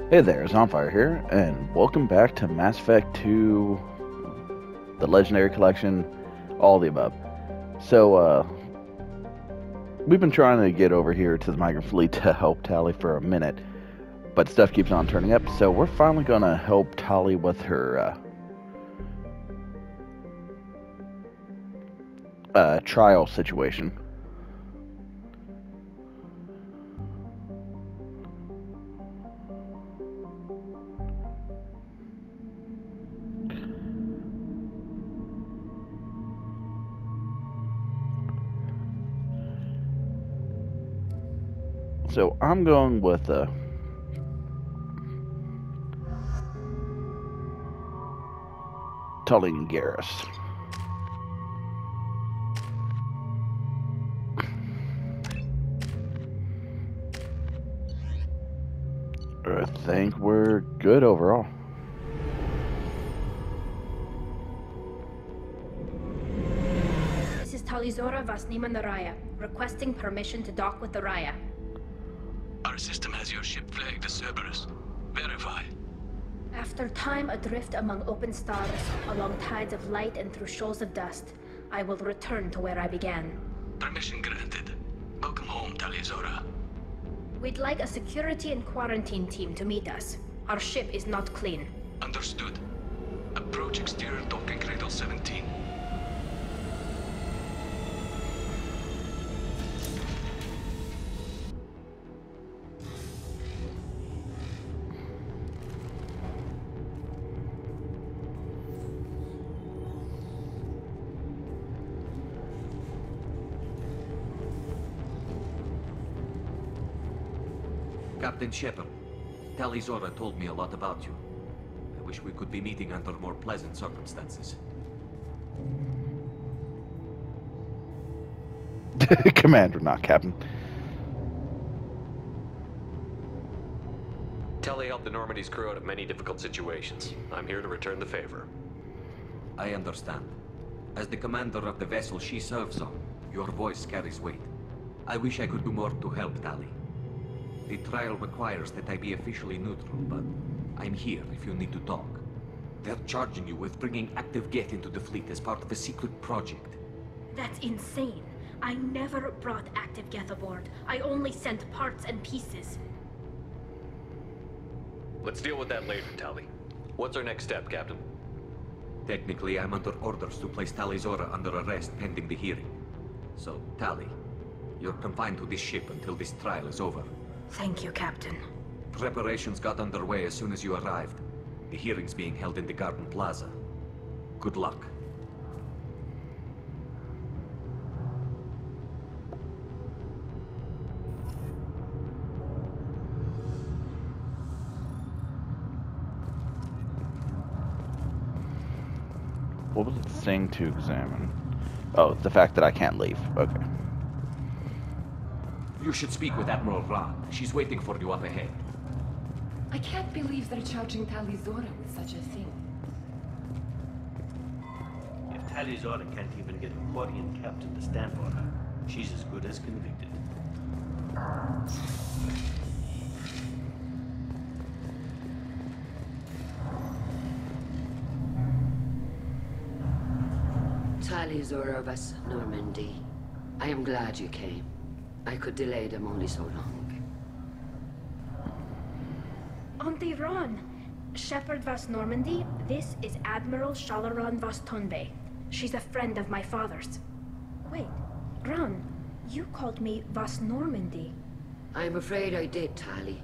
Hey there, Zonfire here, and welcome back to Mass Effect 2, the Legendary Collection, all the above. So, we've been trying to get over here to the migrant fleet to help Tali for a minute, but stuff keeps on turning up, so we're finally gonna help Tali with her, trial situation. So, I'm going with, Tali and Garrus. I think we're good overall. This is Talizora Vasnima Naraya, requesting permission to dock with the Raya. Our system has your ship flagged as Cerberus. Verify. After time adrift among open stars, along tides of light and through shoals of dust, I will return to where I began. Permission granted. Welcome home, Talizora. We'd like a security and quarantine team to meet us. Our ship is not clean. Understood. Approach exterior docking cradle 17. Captain Shepard, Talizora told me a lot about you. I wish we could be meeting under more pleasant circumstances. Commander, not Captain. Tali helped the Normandy's crew out of many difficult situations. I'm here to return the favor. I understand. As the commander of the vessel she serves on, your voice carries weight. I wish I could do more to help Tali. The trial requires that I be officially neutral, but I'm here if you need to talk. They're charging you with bringing active Geth into the fleet as part of a secret project. That's insane. I never brought active Geth aboard. I only sent parts and pieces. Let's deal with that later, Tali. What's our next step, Captain? Technically, I'm under orders to place Talizora under arrest pending the hearing. So, Tali, you're confined to this ship until this trial is over. Thank you, Captain. Preparations got underway as soon as you arrived. The hearing's being held in the Garden Plaza. Good luck. What was it saying to examine? Oh, the fact that I can't leave. Okay. You should speak with Admiral Ra. She's waiting for you up ahead. I can't believe they're charging Talizora with such a thing. If Talizora can't even get a Quarian captain to stand for her, she's as good as convicted. Talizora of us, Normandy. I am glad you came. I could delay them only so long. Auntie Ron! Shepard Vas Normandy, this is Admiral Shalaron Vas Tonbe. She's a friend of my father's. Wait, Ron, you called me Vas Normandy. I'm afraid I did, Tali.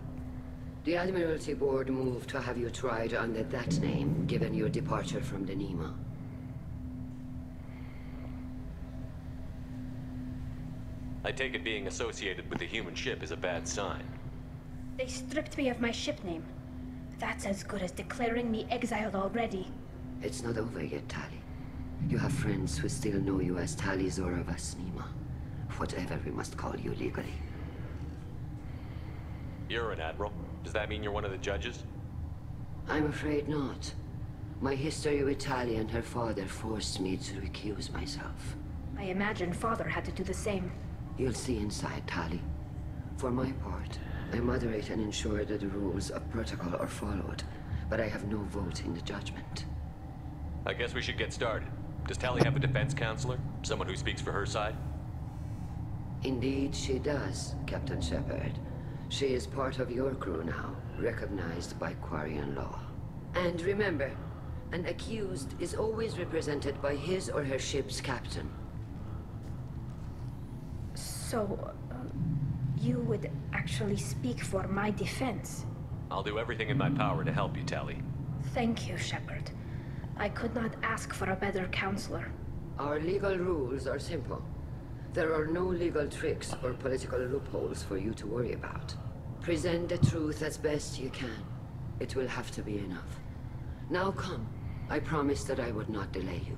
The Admiralty Board moved to have you tried under that name, given your departure from the Nima. I take it being associated with the human ship is a bad sign. They stripped me of my ship name. That's as good as declaring me exiled already. It's not over yet, Tali. You have friends who still know you as Talizora Vasnima. Whatever we must call you legally. You're an admiral. Does that mean you're one of the judges? I'm afraid not. My history with Tali and her father forced me to recuse myself. I imagine father had to do the same. You'll see inside, Tali. For my part, I moderate and ensure that the rules of protocol are followed, but I have no vote in the judgment. I guess we should get started. Does Tali have a defense counselor? Someone who speaks for her side? Indeed, she does, Captain Shepard. She is part of your crew now, recognized by Quarian law. And remember, an accused is always represented by his or her ship's captain. So, you would actually speak for my defense? I'll do everything in my power to help you, Tali. Thank you, Shepard. I could not ask for a better counselor. Our legal rules are simple. There are no legal tricks or political loopholes for you to worry about. Present the truth as best you can. It will have to be enough. Now come. I promised that I would not delay you.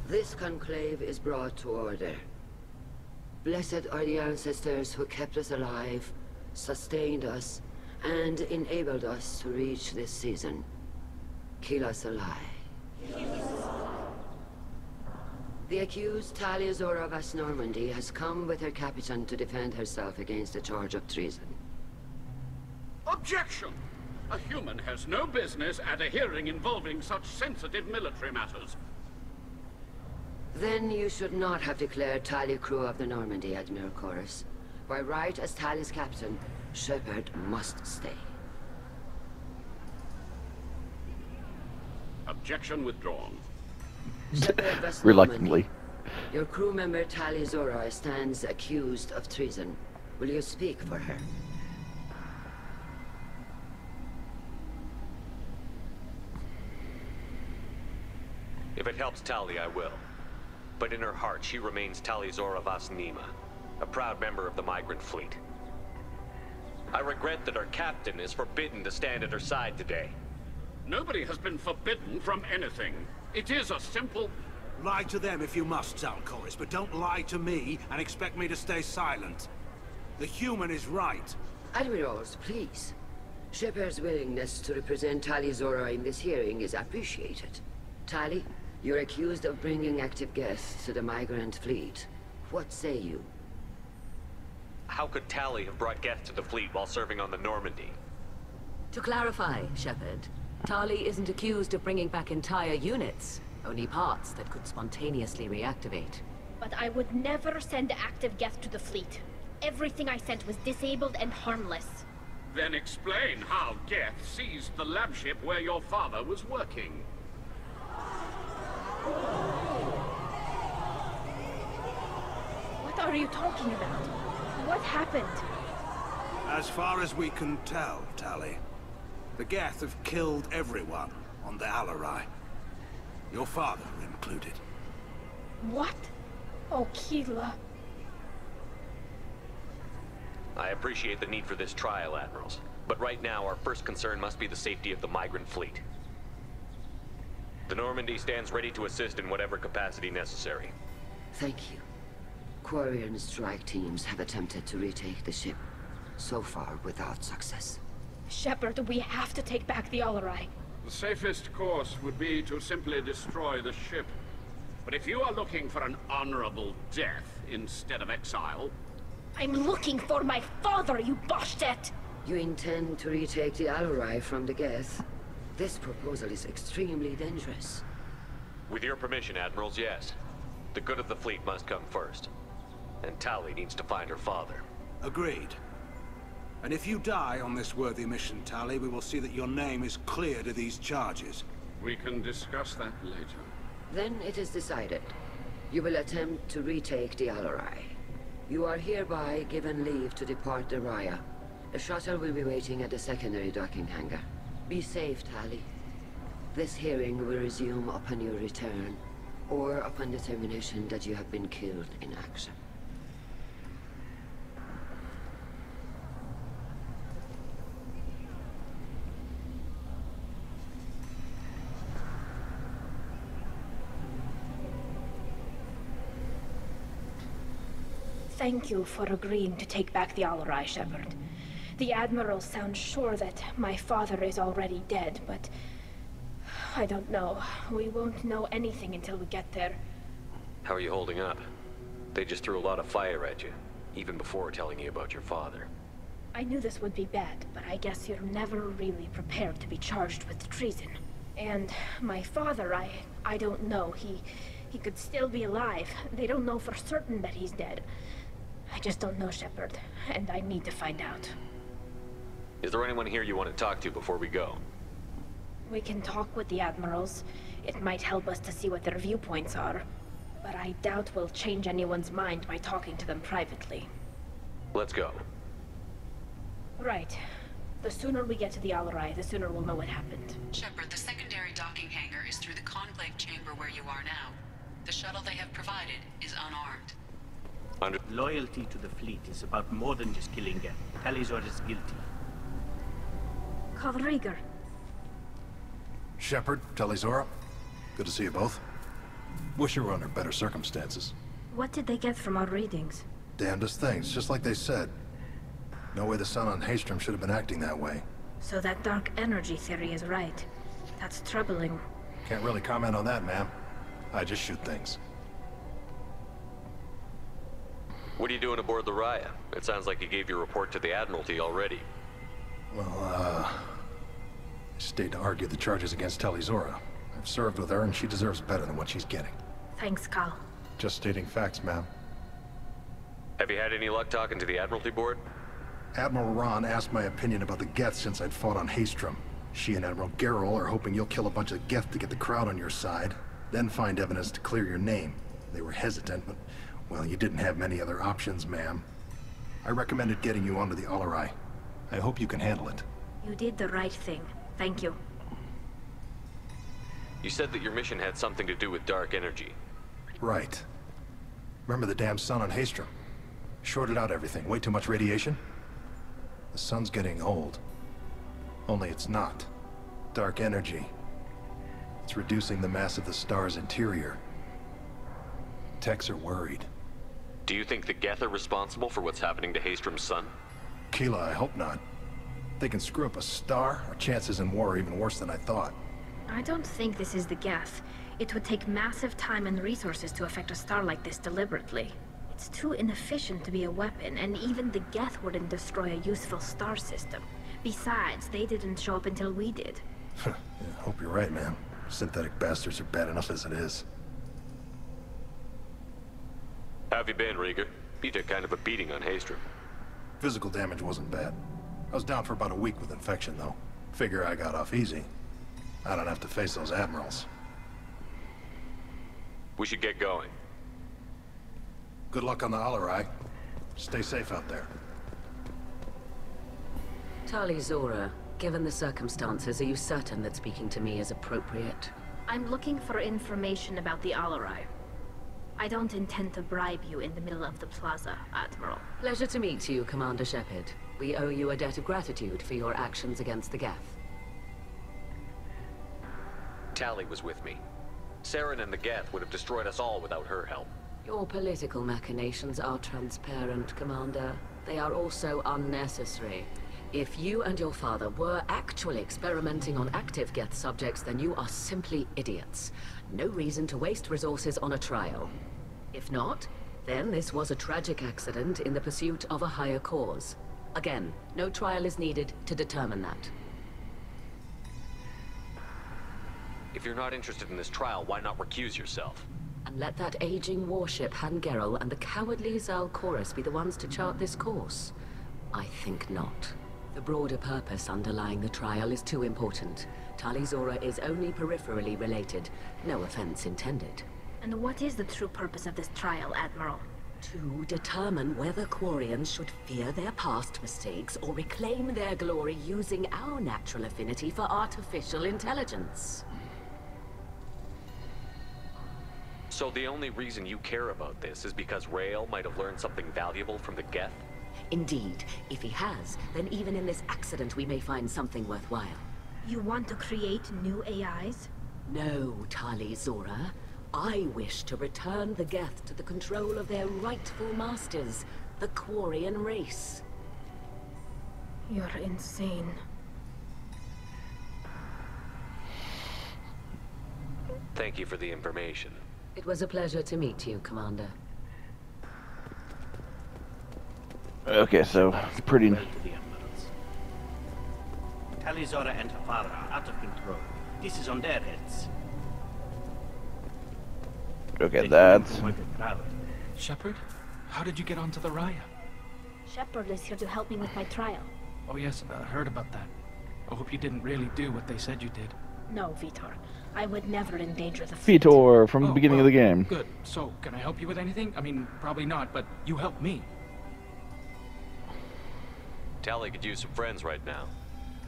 This conclave is brought to order. Blessed are the ancestors who kept us alive, sustained us, and enabled us to reach this season. Keep us alive. The accused Tali Zora Vas Normandy has come with her captain to defend herself against a charge of treason. Objection! A human has no business at a hearing involving such sensitive military matters. Then you should not have declared Tali crew of the Normandy, Admiral Chorus. By right as Tali's captain, Shepard must stay. Objection withdrawn. Shepard Vas Reluctantly. Normandy, your crew member Tali Zora stands accused of treason. Will you speak for her? If it helps Tali, I will. But in her heart, she remains Tali Zora Vas Nima, a proud member of the migrant fleet. I regret that our captain is forbidden to stand at her side today. Nobody has been forbidden from anything. It is a simple... Lie to them if you must, Zalcoris, but don't lie to me and expect me to stay silent. The human is right. Admirals, please. Shepard's willingness to represent Tali Zora in this hearing is appreciated. Tali, you're accused of bringing active guests to the migrant fleet. What say you? How could Tali have brought guests to the fleet while serving on the Normandy? To clarify, Shepard, Tali isn't accused of bringing back entire units, only parts that could spontaneously reactivate. But I would never send active guests to the fleet. Everything I sent was disabled and harmless. Then explain how Geth seized the lab ship where your father was working. What are you talking about? What happened? As far as we can tell, Tali, the Geth have killed everyone on the Alarai. Your father included. What? Oh, Keela. I appreciate the need for this trial, Admirals. But right now, our first concern must be the safety of the migrant fleet. The Normandy stands ready to assist in whatever capacity necessary. Thank you. Quarian strike teams have attempted to retake the ship, so far without success. Shepard, we have to take back the Alarai. The safest course would be to simply destroy the ship. But if you are looking for an honorable death instead of exile... I'm looking for my father, you bastet! You intend to retake the Alarai from the Geth? This proposal is extremely dangerous. With your permission, Admirals, yes. The good of the fleet must come first. And Tali needs to find her father. Agreed. And if you die on this worthy mission, Tali, we will see that your name is cleared of these charges. We can discuss that later. Then it is decided. You will attempt to retake the Alarai. You are hereby given leave to depart the Raya. A shuttle will be waiting at the secondary docking hangar. Be safe, Tali. This hearing will resume upon your return. or upon determination that you have been killed in action. Thank you for agreeing to take back the Alarai, Shepard. The Admiral sounds sure that my father is already dead, but I don't know. We won't know anything until we get there. How are you holding up? They just threw a lot of fire at you, even before telling you about your father. I knew this would be bad, but I guess you're never really prepared to be charged with treason. And my father, I don't know. He could still be alive. They don't know for certain that he's dead. I just don't know, Shepard, and I need to find out. Is there anyone here you want to talk to before we go? We can talk with the Admirals. It might help us to see what their viewpoints are. But I doubt we'll change anyone's mind by talking to them privately. Let's go. Right. The sooner we get to the Alarai, the sooner we'll know what happened. Shepard, the secondary docking hangar is through the conclave chamber where you are now. The shuttle they have provided is unarmed. Loyalty to the fleet is about more than just killing Geth. Talizor is guilty. Call Rieger. Shepard, Talizora. Good to see you both. Wish you were under better circumstances. What did they get from our readings? Damnedest things, just like they said. No way the sun on Haystrom should have been acting that way. So that dark energy theory is right. That's troubling. Can't really comment on that, ma'am. I just shoot things. What are you doing aboard the Raya? It sounds like you gave your report to the Admiralty already. Well, I stayed to argue the charges against Talizora. I've served with her, and she deserves better than what she's getting. Thanks, Cal. Just stating facts, ma'am. Have you had any luck talking to the Admiralty board? Admiral Ron asked my opinion about the Geth since I'd fought on Haystrom. She and Admiral Gerrel are hoping you'll kill a bunch of Geth to get the crowd on your side, then find evidence to clear your name. They were hesitant, but, well, you didn't have many other options, ma'am. I recommended getting you onto the Alarai. I hope you can handle it. You did the right thing. Thank you. You said that your mission had something to do with dark energy. Right. Remember the damn sun on Haystrom? Shorted out everything. Way too much radiation? The sun's getting old. Only it's not. Dark energy. It's reducing the mass of the star's interior. Techs are worried. Do you think the Geth are responsible for what's happening to Haystrom's sun? Keela, I hope not. If they can screw up a star, our chances in war are even worse than I thought. I don't think this is the Geth. It would take massive time and resources to affect a star like this deliberately. It's too inefficient to be a weapon, and even the Geth wouldn't destroy a useful star system. Besides, they didn't show up until we did. Yeah, hope you're right, man. Synthetic bastards are bad enough as it is. How have you been, Rieger? You took kind of a beating on Haystrom. Physical damage wasn't bad. I was down for about a week with infection, though. Figure I got off easy. I don't have to face those admirals. We should get going. Good luck on the Alarai. Stay safe out there. Tali Zora, given the circumstances, are you certain that speaking to me is appropriate? I'm looking for information about the Alarai. I don't intend to bribe you in the middle of the plaza, Admiral. Pleasure to meet you, Commander Shepard. We owe you a debt of gratitude for your actions against the Geth. Tali was with me. Saren and the Geth would have destroyed us all without her help. Your political machinations are transparent, Commander. They are also unnecessary. If you and your father were actually experimenting on active Geth subjects, then you are simply idiots. No reason to waste resources on a trial. If not, then this was a tragic accident in the pursuit of a higher cause. Again, no trial is needed to determine that. If you're not interested in this trial, why not recuse yourself? And let that aging warship Han Gerrel and the cowardly Zal Chorus be the ones to chart this course? I think not. The broader purpose underlying the trial is too important. Tali Zora is only peripherally related. No offense intended. And what is the true purpose of this trial, Admiral? To determine whether Quarians should fear their past mistakes or reclaim their glory using our natural affinity for artificial intelligence. So the only reason you care about this is because Rael might have learned something valuable from the Geth? Indeed. If he has, then even in this accident we may find something worthwhile. You want to create new AIs? No, Tali Zora. I wish to return the Geth to the control of their rightful masters, the Quarian race. You're insane. Thank you for the information. It was a pleasure to meet you, Commander. Okay, so pretty. Tali Zora and her father are out of control. This is on their heads. Okay, that's. Shepard? How did you get onto the Raya? Shepard is here to help me with my trial. Oh yes, I heard about that. I hope you didn't really do what they said you did. No, Vitor. I would never endanger the fleet. Vitor from the beginning of the game. Good. So, can I help you with anything? I mean, probably not, but you helped me. Tali could use some friends right now.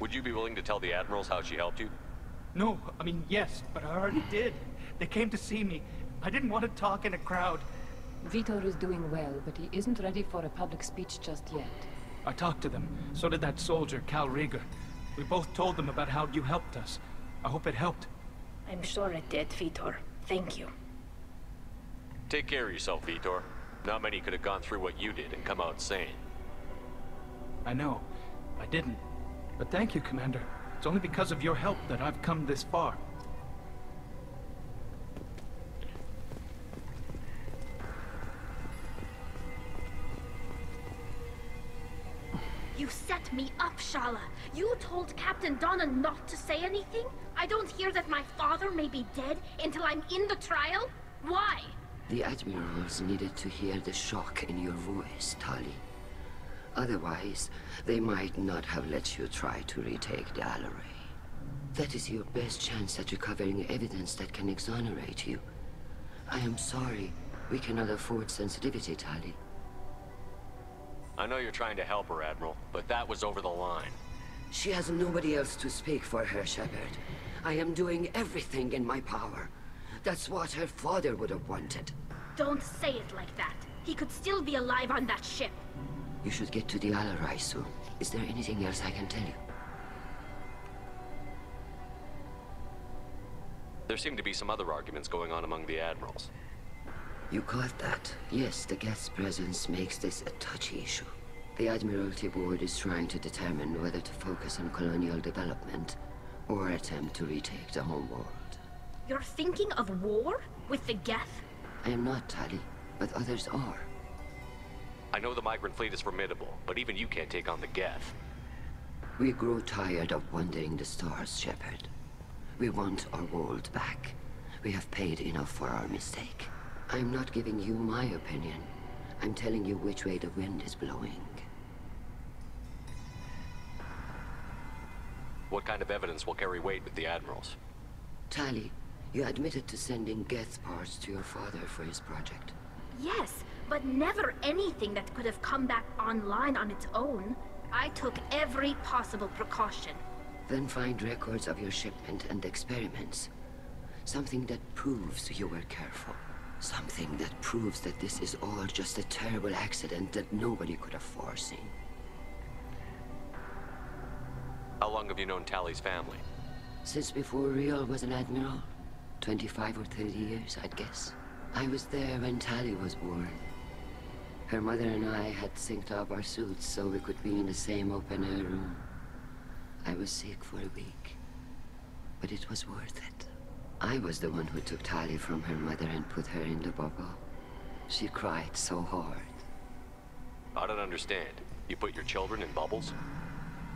Would you be willing to tell the Admirals how she helped you? No, I mean, yes, but I already did. They came to see me. I didn't want to talk in a crowd. Vitor is doing well, but he isn't ready for a public speech just yet. I talked to them. So did that soldier, Cal Rieger. We both told them about how you helped us. I hope it helped. I'm sure it did, Vitor. Thank you. Take care of yourself, Vitor. Not many could have gone through what you did and come out sane. I know. I didn't. But thank you, Commander. It's only because of your help that I've come this far. You set me up, Shala. You told Captain Donna not to say anything? I don't hear that my father may be dead until I'm in the trial? Why? The Admirals needed to hear the shock in your voice, Tali. Otherwise, they might not have let you try to retake the Alaray. That is your best chance at recovering evidence that can exonerate you. I am sorry. We cannot afford sensitivity, Tali. I know you're trying to help her, Admiral, but that was over the line. She has nobody else to speak for her, Shepard. I am doing everything in my power. That's what her father would have wanted. Don't say it like that. He could still be alive on that ship. You should get to the Alarai soon. Is there anything else I can tell you? There seem to be some other arguments going on among the Admirals. You caught that? Yes, the Geth's presence makes this a touchy issue. The Admiralty Board is trying to determine whether to focus on colonial development or attempt to retake the homeworld. You're thinking of war? With the Geth? I am not, Tali, but others are. I know the migrant fleet is formidable, but even you can't take on the Geth. We grow tired of wandering the stars, Shepard. We want our world back. We have paid enough for our mistake. I'm not giving you my opinion. I'm telling you which way the wind is blowing. What kind of evidence will carry weight with the Admirals? Tali, you admitted to sending Geth parts to your father for his project. Yes, but never anything that could have come back online on its own. I took every possible precaution. Then find records of your shipment and experiments. Something that proves you were careful. Something that proves that this is all just a terrible accident that nobody could have foreseen. How long have you known Tali's family? Since before Riel was an admiral. 25 or 30 years, I'd guess. I was there when Tali was born. Her mother and I had synced up our suits so we could be in the same open-air room. I was sick for a week, but it was worth it. I was the one who took Tali from her mother and put her in the bubble. She cried so hard. I don't understand. You put your children in bubbles?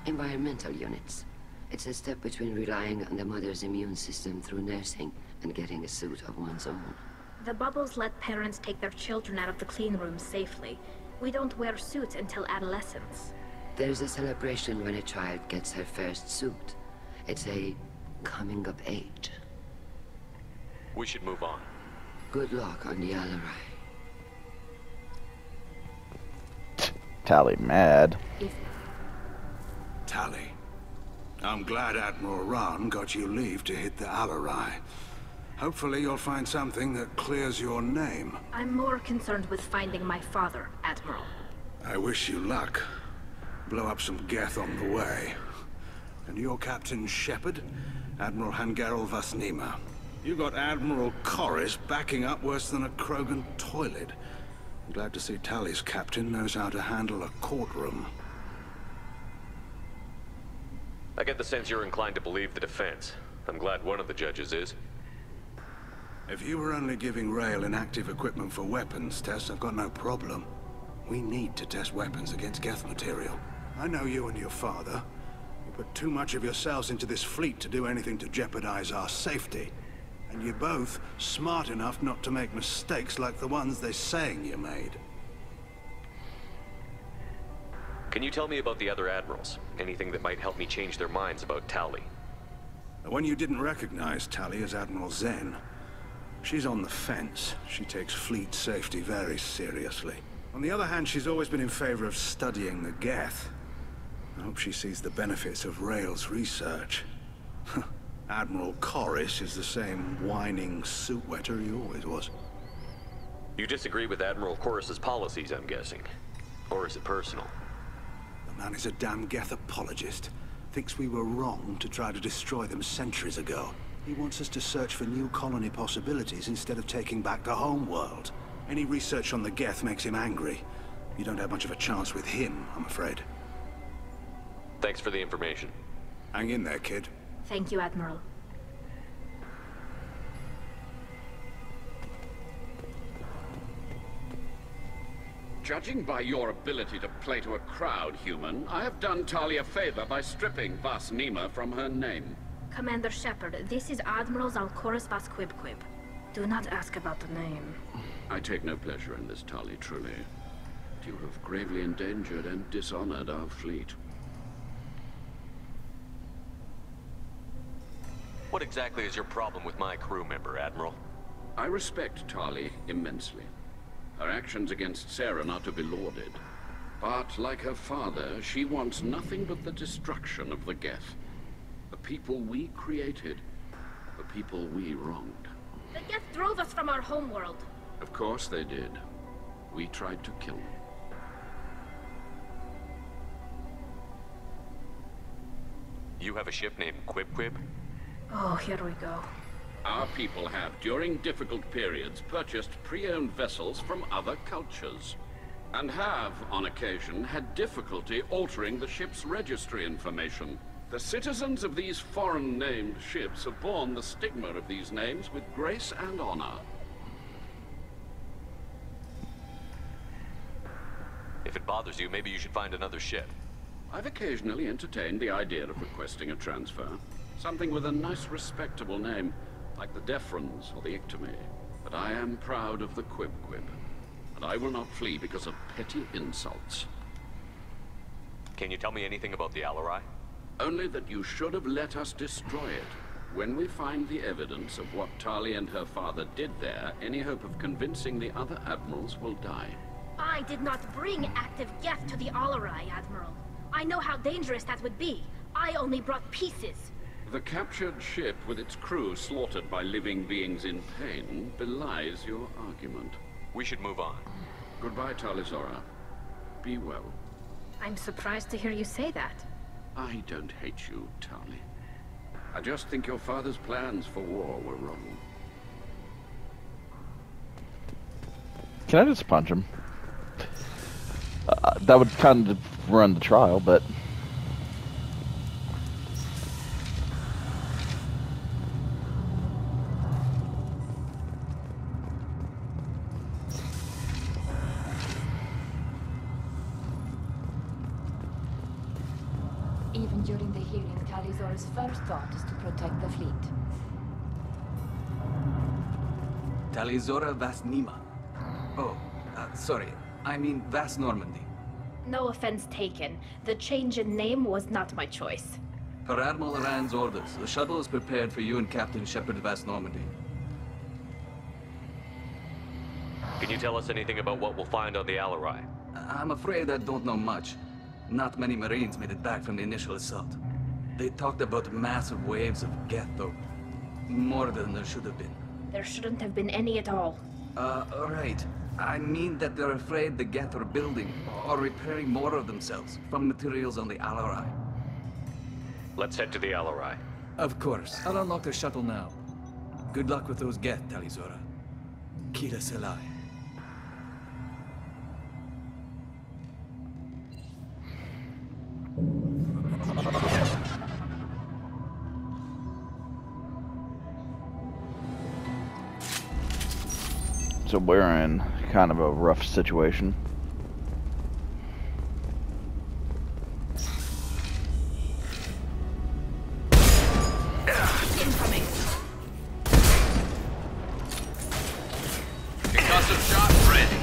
Environmental units. It's a step between relying on the mother's immune system through nursing and getting a suit of one's own. The bubbles let parents take their children out of the clean rooms safely. We don't wear suits until adolescence. There's a celebration when a child gets her first suit. It's a coming of age. We should move on. Good luck on the Alarai. Tali mad. Tali, I'm glad Admiral Ron got you leave to hit the Alarai. Hopefully you'll find something that clears your name. I'm more concerned with finding my father, Admiral. I wish you luck. Blow up some Geth on the way. And you're Captain Shepard, Admiral Hangarel Vasnima. You got Admiral Corris backing up worse than a Krogan toilet. I'm glad to see Tali's captain knows how to handle a courtroom. I get the sense you're inclined to believe the defense. I'm glad one of the judges is. If you were only giving Rail inactive equipment for weapons tests, I've got no problem. We need to test weapons against Geth material. I know you and your father. You put too much of yourselves into this fleet to do anything to jeopardize our safety. And you're both smart enough not to make mistakes like the ones they're saying you made. Can you tell me about the other admirals? Anything that might help me change their minds about Tali? When you didn't recognize Tali as Admiral Zen, she's on the fence. She takes fleet safety very seriously. On the other hand, she's always been in favor of studying the Geth. I hope she sees the benefits of Rail's research. Admiral Corris is the same whining suit wetter he always was. You disagree with Admiral Corris's policies, I'm guessing. Or is it personal? The man is a damn Geth apologist. Thinks we were wrong to try to destroy them centuries ago. He wants us to search for new colony possibilities instead of taking back the home world. Any research on the Geth makes him angry. You don't have much of a chance with him, I'm afraid. Thanks for the information. Hang in there, kid. Thank you, Admiral. Judging by your ability to play to a crowd, human, I have done Tali a favor by stripping Vasnima from her name. Commander Shepard, this is Admiral Zalcoris Vasquibquib. Do not ask about the name. I take no pleasure in this, Tali, truly. But you have gravely endangered and dishonored our fleet. What exactly is your problem with my crew member, Admiral? I respect Tali immensely. Her actions against Saren are to be lauded. But, like her father, she wants nothing but the destruction of the Geth. The people we created, the people we wronged. The Geth drove us from our homeworld. Of course they did. We tried to kill them. You have a ship named Quib? Oh, here we go. Our people have, during difficult periods, purchased pre-owned vessels from other cultures. And have, on occasion, had difficulty altering the ship's registry information. The citizens of these foreign-named ships have borne the stigma of these names with grace and honor. If it bothers you, maybe you should find another ship. I've occasionally entertained the idea of requesting a transfer. Something with a nice, respectable name, like the Defrons or the Ictomy. But I am proud of the Quib, and I will not flee because of petty insults. Can you tell me anything about the Alarai? Only that you should have let us destroy it. When we find the evidence of what Tali and her father did there, any hope of convincing the other admirals will die. I did not bring active Geth to the Alarai, Admiral. I know how dangerous that would be. I only brought pieces. The captured ship with its crew slaughtered by living beings in pain belies your argument. We should move on. Goodbye, Talizora. Be well. I'm surprised to hear you say that. I don't hate you, Tali. I just think your father's plans for war were wrong. Can I just punch him? That would kind of run the trial, but... Even during the hearing, Talizora's first thought is to protect the fleet. Talizora Vasnima. Oh, sorry. I mean Vas Normandy. No offense taken. The change in name was not my choice. Per Admiral Rand's orders, the shuttle is prepared for you and Captain Shepard Vas Normandy. Can you tell us anything about what we'll find on the Alarai? I'm afraid I don't know much. Not many Marines made it back from the initial assault. They talked about massive waves of Geth, though. More than there should have been. There shouldn't have been any at all. Right. I mean that they're afraid the Geth are building or repairing more of themselves from materials on the Alarai. Let's head to the Alarai. Of course. I'll unlock the shuttle now. Good luck with those Geth, Talizora. Kira Selai. So we're in kind of a rough situation. Incoming. Concussive shot ready.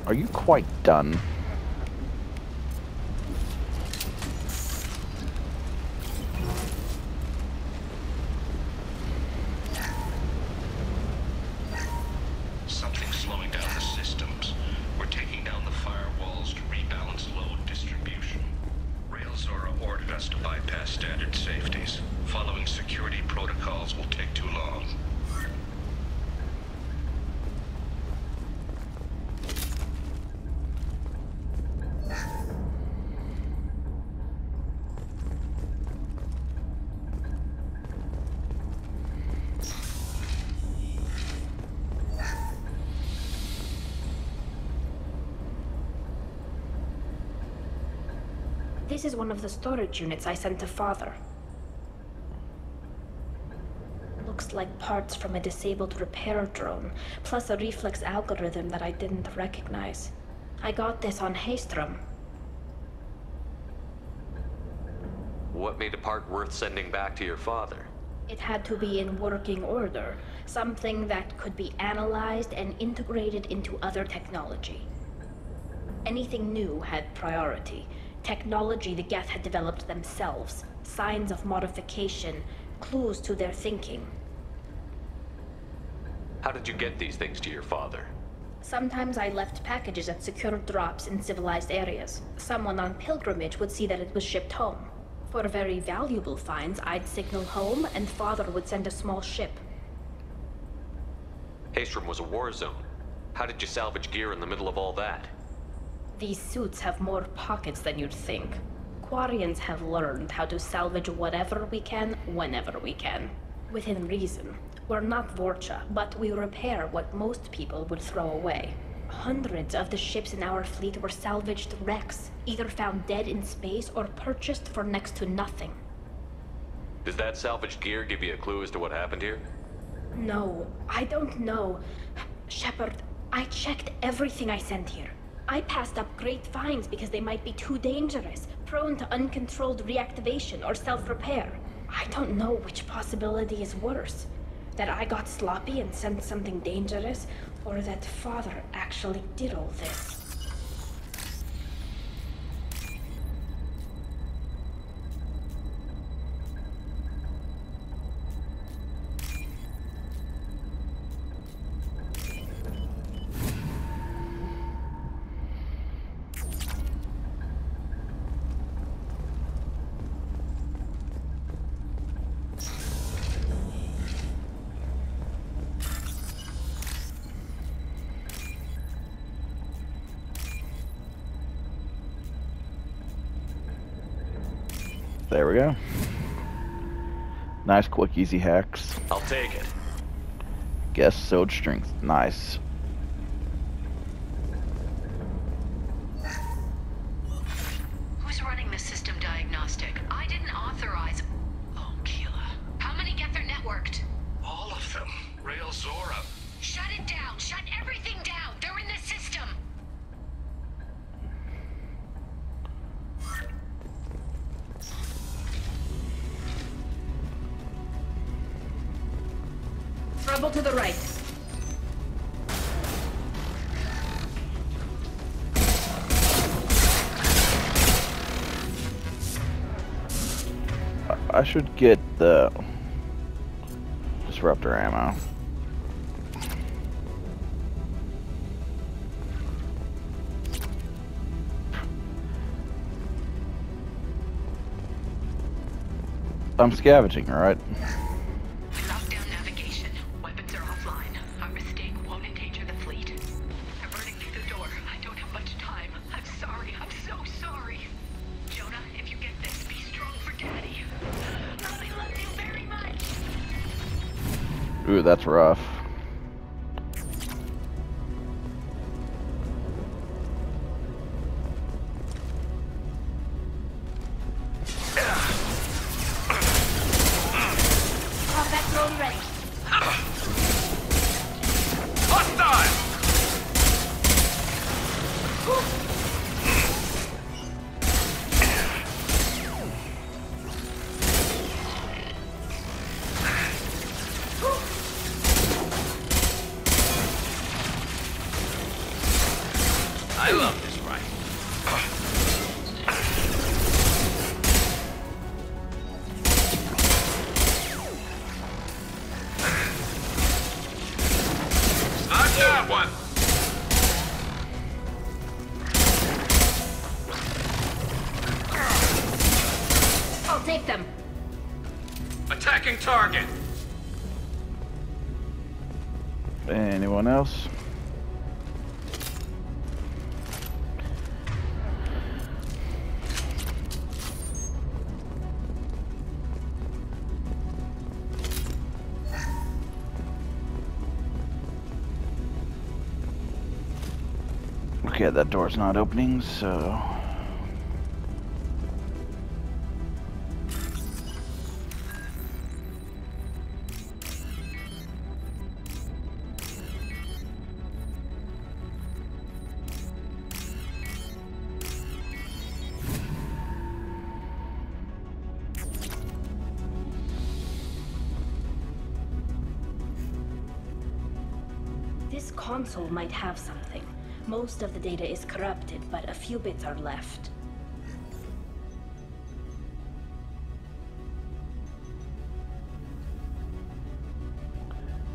Are you quite done? Something's slowing down the systems. We're taking down the firewalls to rebalance load distribution. Railzora ordered us to bypass standard safeties. Following security protocols will take too long. This is one of the storage units I sent to Father. Looks like parts from a disabled repair drone, plus a reflex algorithm that I didn't recognize. I got this on Haystrom. What made a part worth sending back to your father? It had to be in working order, something that could be analyzed and integrated into other technology. Anything new had priority. Technology the Geth had developed themselves, signs of modification, clues to their thinking. How did you get these things to your father? Sometimes I left packages at secure drops in civilized areas. Someone on pilgrimage would see that it was shipped home. For very valuable finds, I'd signal home, and Father would send a small ship. Haystrom was a war zone. How did you salvage gear in the middle of all that? These suits have more pockets than you'd think. Quarians have learned how to salvage whatever we can, whenever we can. Within reason. We're not Vorcha, but we repair what most people would throw away. Hundreds of the ships in our fleet were salvaged wrecks, either found dead in space or purchased for next to nothing. Does that salvaged gear give you a clue as to what happened here? No, I don't know. Shepard, I checked everything I sent here. I passed up great finds because they might be too dangerous, prone to uncontrolled reactivation or self-repair. I don't know which possibility is worse. That I got sloppy and sent something dangerous, or that Father actually did all this. There we go. Nice, quick, easy hacks. I'll take it. Guess sewed strength. Nice. Who's running the system diagnostic? I didn't authorize... Oh, Keela. How many Geth are networked? All of them. Railzora. Shut it down! Shut everything down! They're in the system! Double to the right. I should get the disruptor ammo. I'm scavenging, right? Lockdown navigation. Weapons are offline. Our mistake won't endanger the fleet. They're burning through the door. I don't have much time. I'm sorry. I'm so sorry. Jonah, if you get this, be strong for Daddy. Mommy loves you very much. Ooh, that's rough. I love this ride. Not that one. I'll take them. Attacking target. Anyone else? Okay, that door's not opening, so... This console might have something. Most of the data is corrupted, but a few bits are left.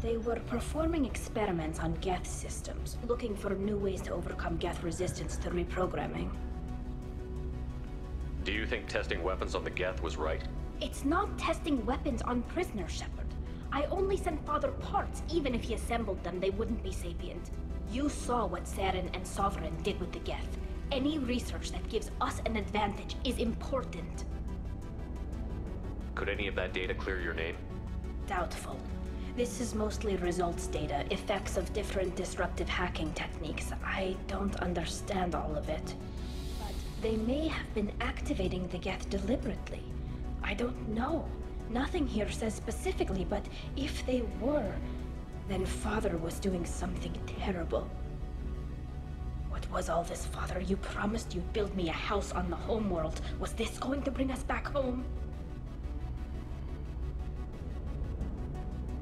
They were performing experiments on Geth systems, looking for new ways to overcome Geth resistance to reprogramming. Do you think testing weapons on the Geth was right? It's not testing weapons on prisoners, Shepard. I only sent Father parts. Even if he assembled them, they wouldn't be sapient. You saw what Saren and Sovereign did with the Geth. Any research that gives us an advantage is important. Could any of that data clear your name? Doubtful. This is mostly results data, effects of different disruptive hacking techniques. I don't understand all of it. But they may have been activating the Geth deliberately. I don't know. Nothing here says specifically, but if they were, then Father was doing something terrible. What was all this, Father? You promised you'd build me a house on the homeworld. Was this going to bring us back home?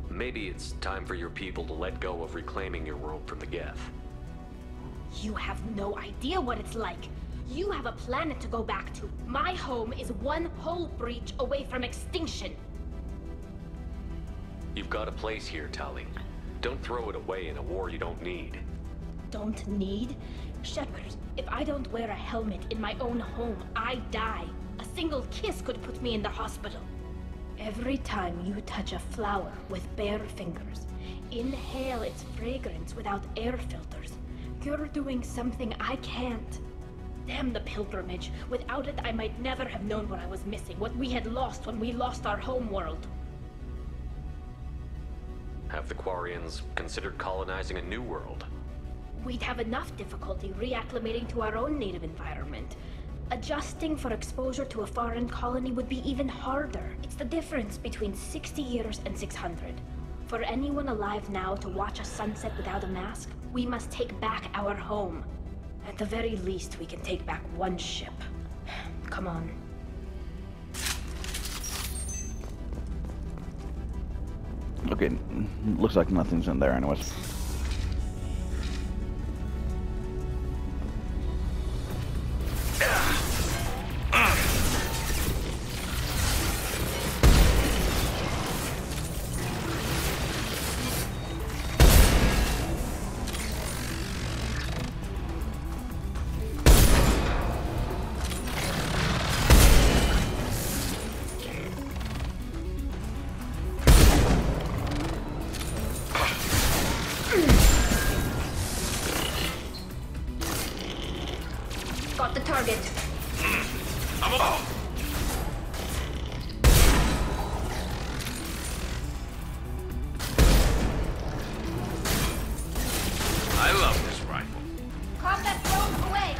Maybe it's time for your people to let go of reclaiming your world from the Geth. You have no idea what it's like. You have a planet to go back to. My home is one hull breach away from extinction. You've got a place here, Tali. Don't throw it away in a war you don't need. Don't need? Shepard, if I don't wear a helmet in my own home, I die. A single kiss could put me in the hospital. Every time you touch a flower with bare fingers, inhale its fragrance without air filters, you're doing something I can't. Damn the pilgrimage. Without it, I might never have known what I was missing, what we had lost when we lost our home world. Have the Quarians considered colonizing a new world? We'd have enough difficulty reacclimating to our own native environment. Adjusting for exposure to a foreign colony would be even harder. It's the difference between 60 years and 600. For anyone alive now to watch a sunset without a mask, we must take back our home. At the very least, we can take back one ship. Come on. Okay, looks like nothing's in there anyways. Got the target. I'm up. I love this rifle. Combat drone away.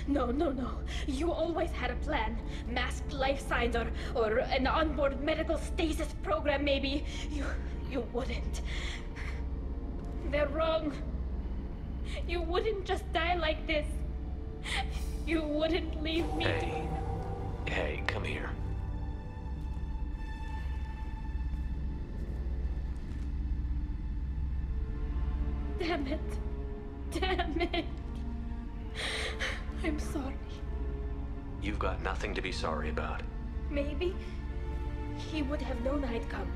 No. You always had a plan. Masked life signs or an onboard medical stasis program, maybe. You wouldn't. They're wrong. You wouldn't just die like this. You wouldn't leave me. Hey, come here. Damn it. I'm sorry. You've got nothing to be sorry about. Maybe he would have known I'd come.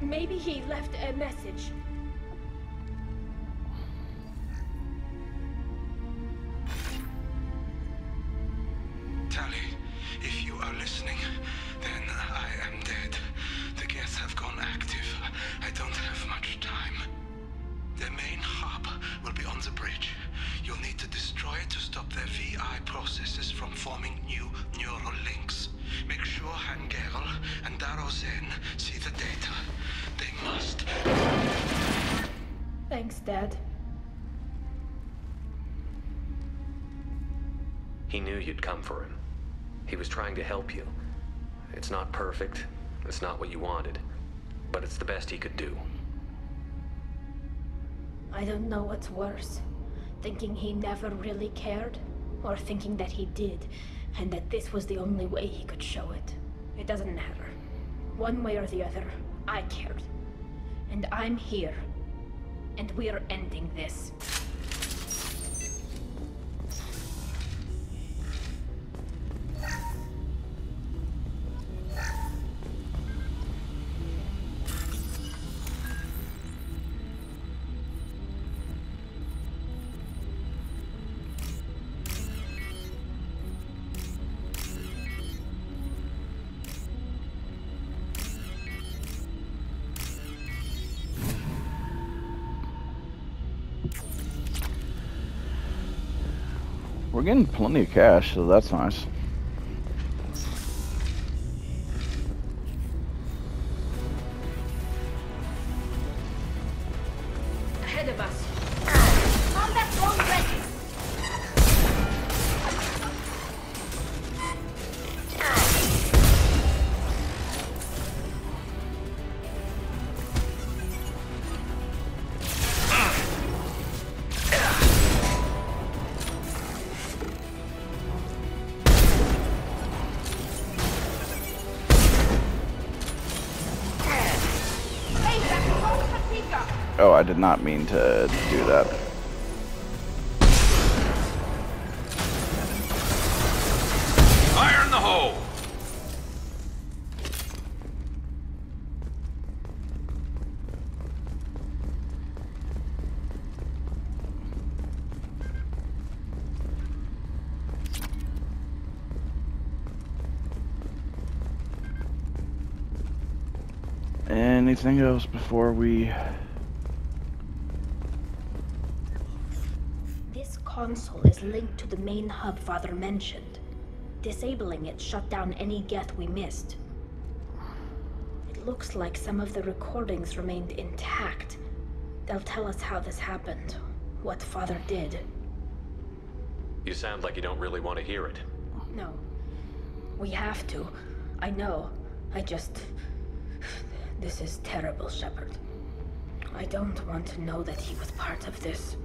Maybe he left a message. Tali, if you are listening, then I am dead. The Geth have gone active. I don't have much time. Their main hub will be on the bridge. You'll need to destroy it to stop their VI processes from forming new neural links. Make sure Hangerl and Darozen see the data. They must. Thanks, Dad. He knew you'd come for him. He was trying to help you. It's not perfect. It's not what you wanted. But it's the best he could do. I don't know what's worse. Thinking he never really cared, or thinking that he did, and that this was the only way he could show it. It doesn't matter. One way or the other, I cared. And I'm here. And we're ending this. We're getting plenty of cash, so that's nice. Ahead of us. Combat drone ready. Oh, I did not mean to do that. Fire in the hole! Anything else before we... This console is linked to the main hub Father mentioned. Disabling it shut down any Geth we missed. It looks like some of the recordings remained intact. They'll tell us how this happened, what Father did. You sound like you don't really want to hear it. No. We have to. I know. I just... This is terrible, Shepard. I don't want to know that he was part of this.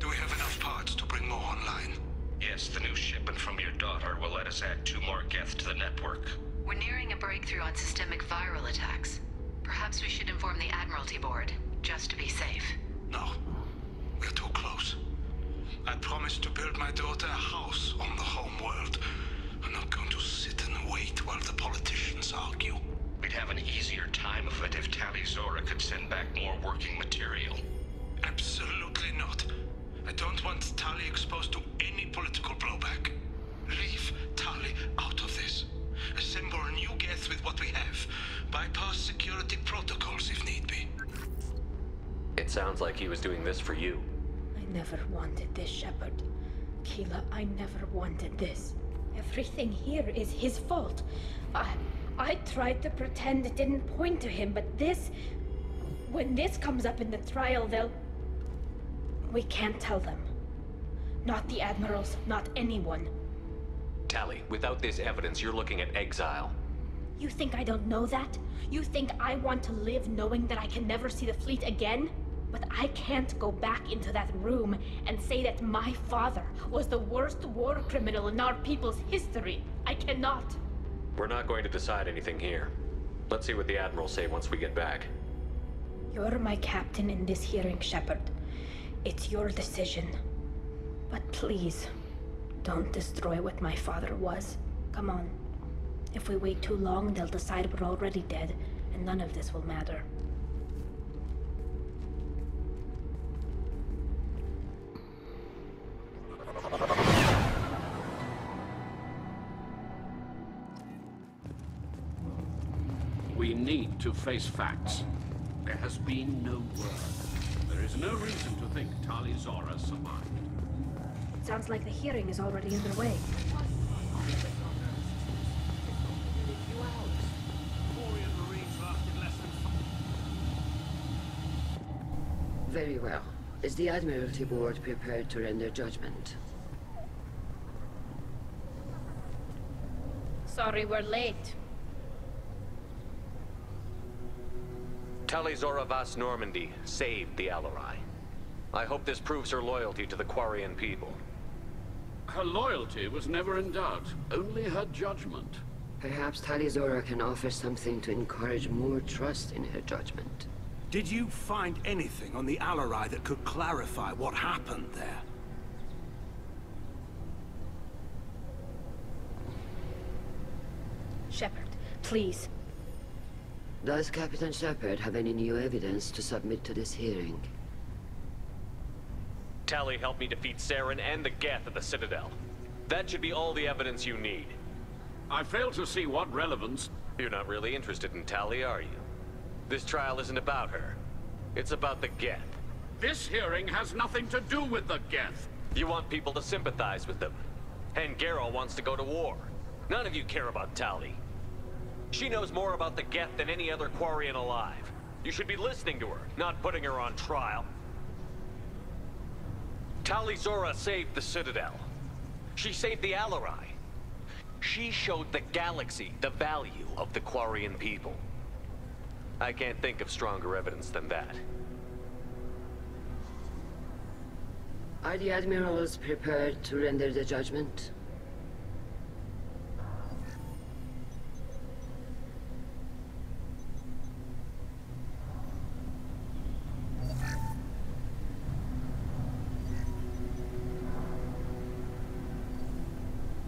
Do we have enough parts to bring more online? Yes, the new shipment from your daughter will let us add 2 more Geth to the network. We're nearing a breakthrough on systemic viral attacks. Perhaps we should inform the Admiralty Board, just to be safe. No. We're too close. I promised to build my daughter a house on the home world. I'm not going to sit and wait while the politicians argue. We'd have an easier time of it if Tali Zora could send back more working material. Absolutely not. I don't want Tali exposed to any political blowback. Leave Tali out of this. Assemble a new Geth with what we have. Bypass security protocols if need be. It sounds like he was doing this for you. I never wanted this, Shepard. Keela, I never wanted this. Everything here is his fault. I tried to pretend it didn't point to him, but this... When this comes up in the trial, they'll... We can't tell them. Not the Admirals, not anyone. Tali, without this evidence, you're looking at exile. You think I don't know that? You think I want to live knowing that I can never see the fleet again? But I can't go back into that room and say that my father was the worst war criminal in our people's history. I cannot. We're not going to decide anything here. Let's see what the Admirals say once we get back. You're my captain in this hearing, Shepard. It's your decision. But please, don't destroy what my father was. Come on. If we wait too long, they'll decide we're already dead, and none of this will matter. We need to face facts. There has been no word. There is no reason to think Tali Zora survived. It sounds like the hearing is already underway. Very well. Is the Admiralty Board prepared to render judgment? Sorry we're late. Tali Zora Vas Normandy saved the Alarai. I hope this proves her loyalty to the Quarian people. Her loyalty was never in doubt, only her judgment. Perhaps Tali Zora can offer something to encourage more trust in her judgment. Did you find anything on the Alarai that could clarify what happened there? Shepard, please. Does Captain Shepard have any new evidence to submit to this hearing? Tali helped me defeat Saren and the Geth at the Citadel. That should be all the evidence you need. I fail to see what relevance... You're not really interested in Tali, are you? This trial isn't about her. It's about the Geth. This hearing has nothing to do with the Geth. You want people to sympathize with them. And Garrow wants to go to war. None of you care about Tali. She knows more about the Geth than any other Quarian alive. You should be listening to her, not putting her on trial. Tali Zora saved the Citadel. She saved the Alarai. She showed the galaxy the value of the Quarian people. I can't think of stronger evidence than that. Are the Admirals prepared to render the judgment?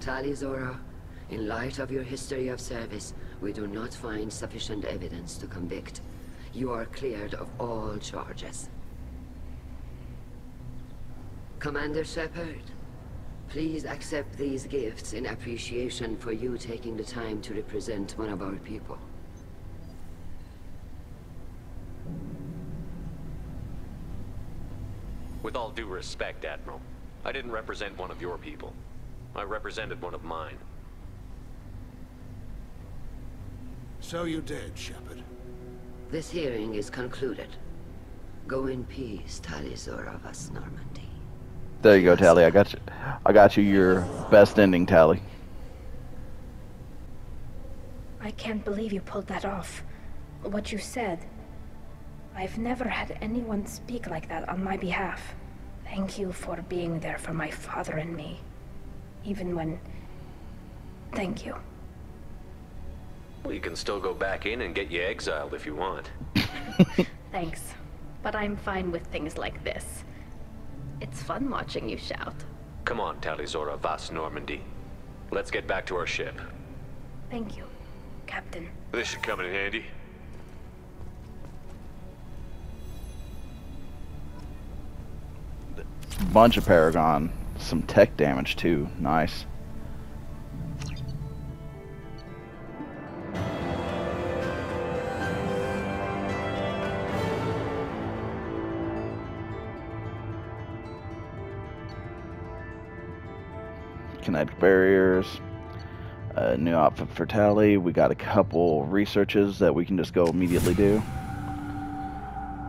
Tali Zora, in light of your history of service, we do not find sufficient evidence to convict. You are cleared of all charges. Commander Shepard, please accept these gifts in appreciation for you taking the time to represent one of our people. With all due respect, Admiral, I didn't represent one of your people. I represented one of mine. So you did, Shepard. This hearing is concluded. Go in peace, Tali Zora vas Normandy. There you go, Tali. I got you. I got you your best ending, Tali. I can't believe you pulled that off. What you said. I've never had anyone speak like that on my behalf. Thank you for being there for my father and me. Even when... Thank you. Well, you can still go back in and get you exiled if you want. Thanks. But I'm fine with things like this. It's fun watching you shout. Come on, Tali Zora vas Normandy. Let's get back to our ship. Thank you, Captain. This should come in handy. Bunch of Paragon. Some tech damage too. Nice. Kinetic barriers. New outfit for Tali. We got a couple researches that we can just go immediately do,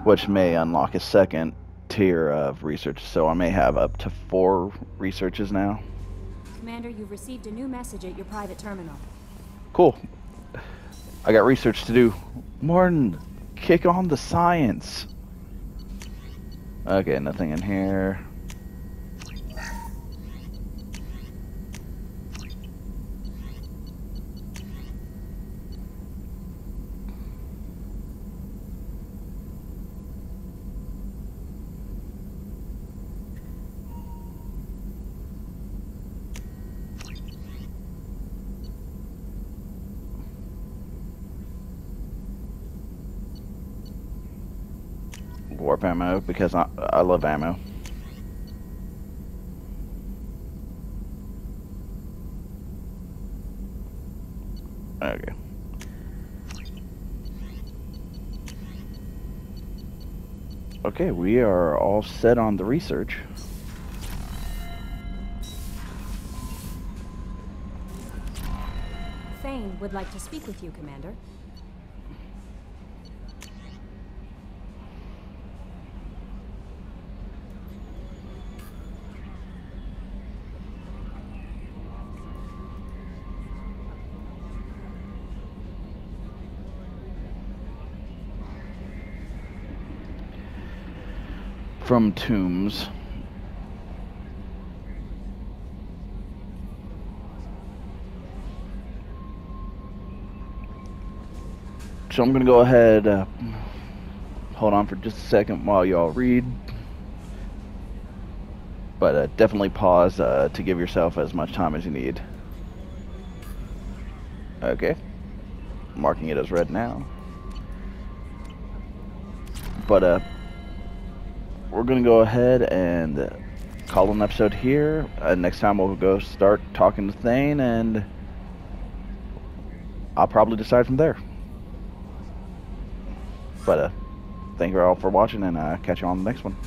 which may unlock a second tier of research, so I may have up to 4 researches now. Commander, you've received a new message at your private terminal. Cool. I got research to do. Martin, kick on the science. Okay, nothing in here. Warp ammo, because I love ammo. Okay. Okay, we are all set on the research. Thane would like to speak with you, Commander. From tombs. So I'm gonna go ahead, hold on for just a second while y'all read, but definitely pause to give yourself as much time as you need. Okay, marking it as read now. But we're gonna go ahead and call an episode here. Next time we'll go start talking to Thane, and I'll probably decide from there. But thank you all for watching, and catch you on the next one.